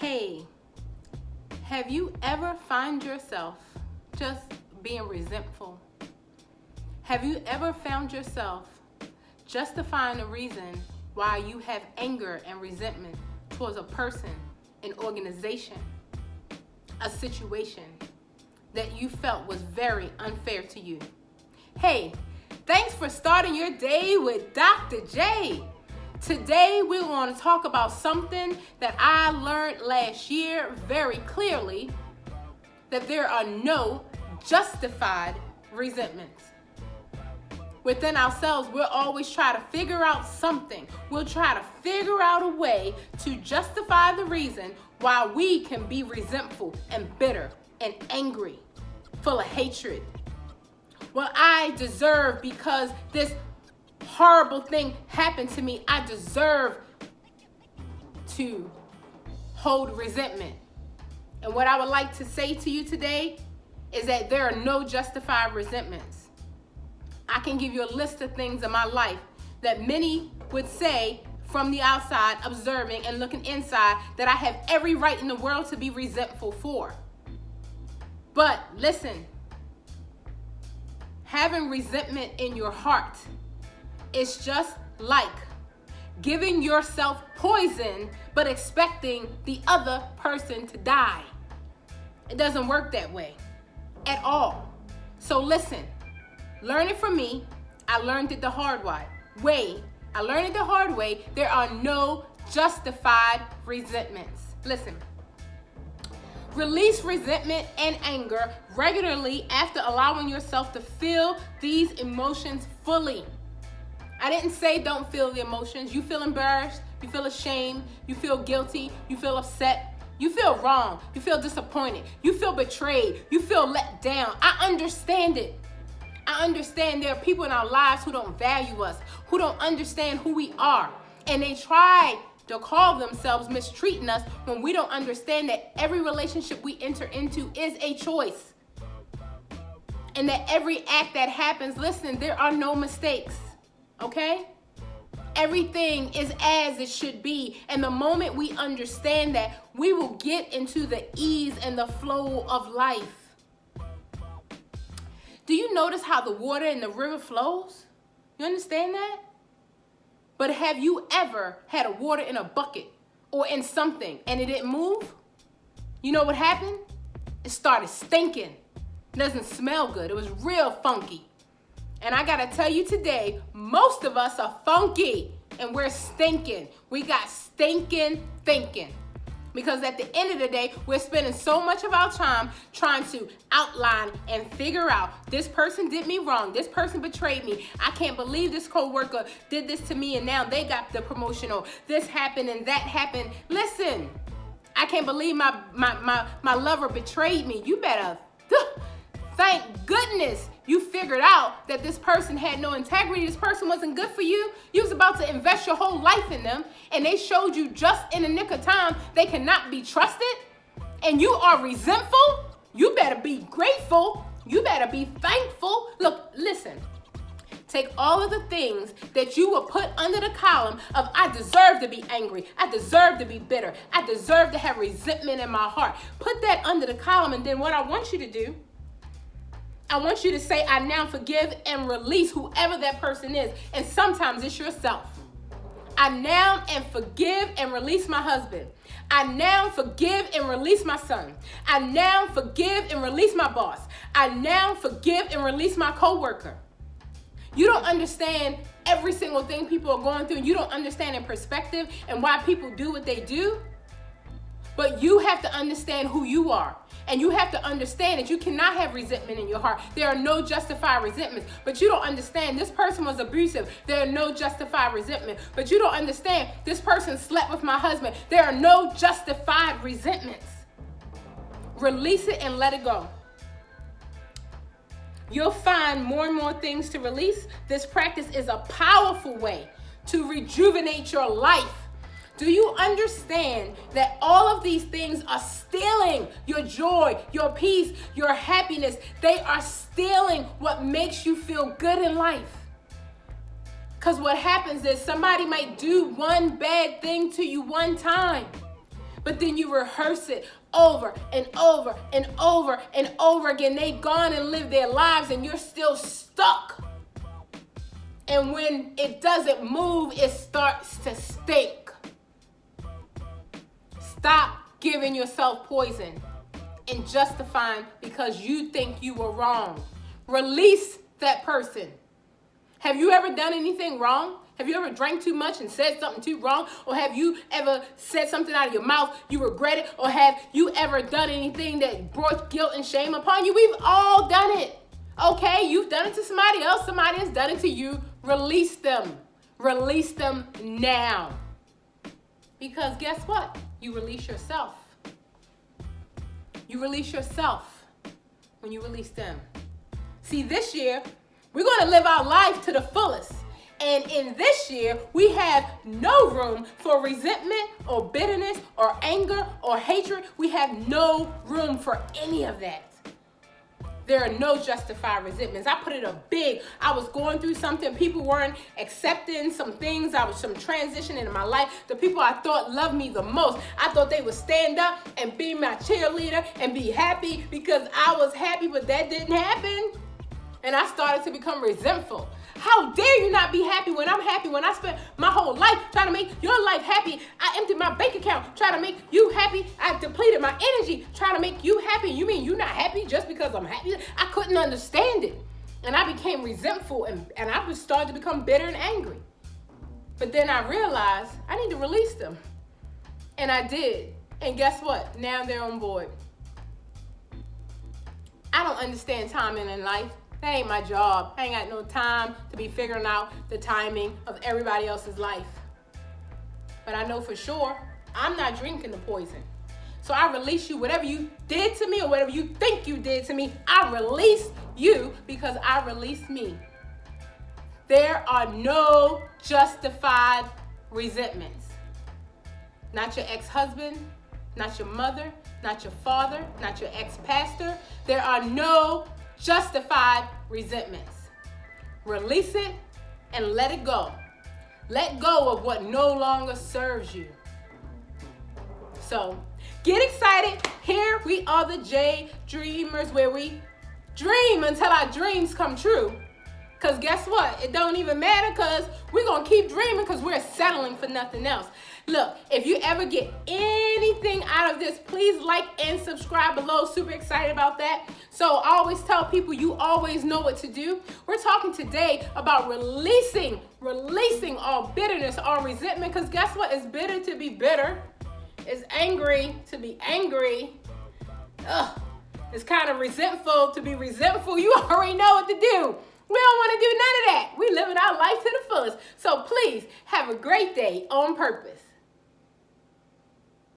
Hey, have you ever found yourself just being resentful? Have you ever found yourself justifying the reason why you have anger and resentment towards a person, an organization, a situation that you felt was very unfair to you? Hey, thanks for starting your day with Dr. J. Today we're going to talk about something that I learned last year very clearly, that there are no justified resentments. Within ourselves, we'll always try to figure out something. We'll try to figure out a way to justify the reason why we can be resentful and bitter and angry, full of hatred. Well, I deserve because this horrible thing happened to me. I deserve to hold resentment. And what I would like to say to you today is that there are no justified resentments. I can give you a list of things in my life that many would say from the outside, observing and looking inside, that I have every right in the world to be resentful for. But listen, having resentment in your heart is just like giving yourself poison but expecting the other person to die. It doesn't work that way at all. So listen, learn it from me. I learned it the hard way. I learned it the hard way. There are no justified resentments. Listen. Release resentment and anger regularly after allowing yourself to feel these emotions fully. I didn't say don't feel the emotions. You feel embarrassed, you feel ashamed, you feel guilty, you feel upset, you feel wrong, you feel disappointed, you feel betrayed, you feel let down. I understand it. I understand there are people in our lives who don't value us, who don't understand who we are, and they try to call themselves mistreating us when we don't understand that every relationship we enter into is a choice. And that every act that happens, listen, there are no mistakes, okay? Everything is as it should be. And the moment we understand that, we will get into the ease and the flow of life. Do you notice how the water in the river flows? You understand that? But have you ever had a water in a bucket or in something and it didn't move? You know what happened? It started stinking. It doesn't smell good. It was real funky. And I gotta tell you today, most of us are funky and we're stinking. We got stinking thinking. Because at the end of the day, we're spending so much of our time trying to outline and figure out, this person did me wrong, this person betrayed me, I can't believe this coworker did this to me and now they got the promotion, or this happened and that happened. Listen, I can't believe my lover betrayed me. You better, thank goodness you figured out that this person had no integrity, this person wasn't good for you. You was about to invest your whole life in them, and they showed you just in the nick of time they cannot be trusted, and you are resentful. You better be grateful. You better be thankful. Look, listen. Take all of the things that you will put under the column of I deserve to be angry, I deserve to be bitter, I deserve to have resentment in my heart. Put that under the column, and then what I want you to do, I want you to say, I now forgive and release whoever that person is. And sometimes it's yourself. I now and forgive and release my husband. I now forgive and release my son. I now forgive and release my boss. I now forgive and release my coworker. You don't understand every single thing people are going through. You don't understand their perspective and why people do what they do. But you have to understand who you are. And you have to understand that you cannot have resentment in your heart. There are no justified resentments. But you don't understand this person was abusive. There are no justified resentment. But you don't understand this person slept with my husband. There are no justified resentments. Release it and let it go. You'll find more and more things to release. This practice is a powerful way to rejuvenate your life. Do you understand that all of these things are stealing your joy, your peace, your happiness? They are stealing what makes you feel good in life. Because what happens is somebody might do one bad thing to you one time, But then you rehearse it over and over and over and over again. They've gone and lived their lives and you're still stuck. And when it doesn't move, it starts to stink. Stop giving yourself poison and justifying because you think you were wrong. Release that person. Have you ever done anything wrong? Have you ever drank too much and said something too wrong? Or have you ever said something out of your mouth you regret it? Or have you ever done anything that brought guilt and shame upon you? We've all done it. Okay, you've done it to somebody else. Somebody has done it to you. Release them. Release them now. Because guess what? You release yourself. You release yourself when you release them. See, this year, we're going to live our life to the fullest. And in this year, we have no room for resentment or bitterness or anger or hatred. We have no room for any of that. There are no justified resentments. I put it up big. I was going through something. People weren't accepting some things. I was some transition in my life. The people I thought loved me the most, I thought they would stand up and be my cheerleader and be happy because I was happy, but that didn't happen. And I started to become resentful. How dare you not be happy when I'm happy, when I spent my whole life trying to make your life happy. I emptied my bank account trying to make you happy. I depleted my energy trying to make you happy. You mean you're not happy just because I'm happy? I couldn't understand it. And I became resentful and I just started to become bitter and angry. But then I realized I need to release them. And I did. And guess what? Now they're on board. I don't understand timing in life. That ain't my job. I ain't got no time to be figuring out the timing of everybody else's life. But I know for sure, I'm not drinking the poison. So I release you. Whatever you did to me or whatever you think you did to me, I release you because I release me. There are no justified resentments. Not your ex-husband, not your mother, not your father, not your ex-pastor. There are no justified resentments. Release it and let it go. Let go of what no longer serves you. So get excited. Here we are, the J Dreamers, where we dream until our dreams come true. Because guess what? It don't even matter because we're going to keep dreaming because we're settling for nothing else. Look, if you ever get anything out of this, please like and subscribe below. Super excited about that. So I always tell people you always know what to do. We're talking today about releasing all bitterness, all resentment. Because guess what? It's bitter to be bitter. It's angry to be angry. It's kind of resentful to be resentful. You already know what to do. We don't want to do none of that. We living our life to the fullest. So please have a great day on purpose.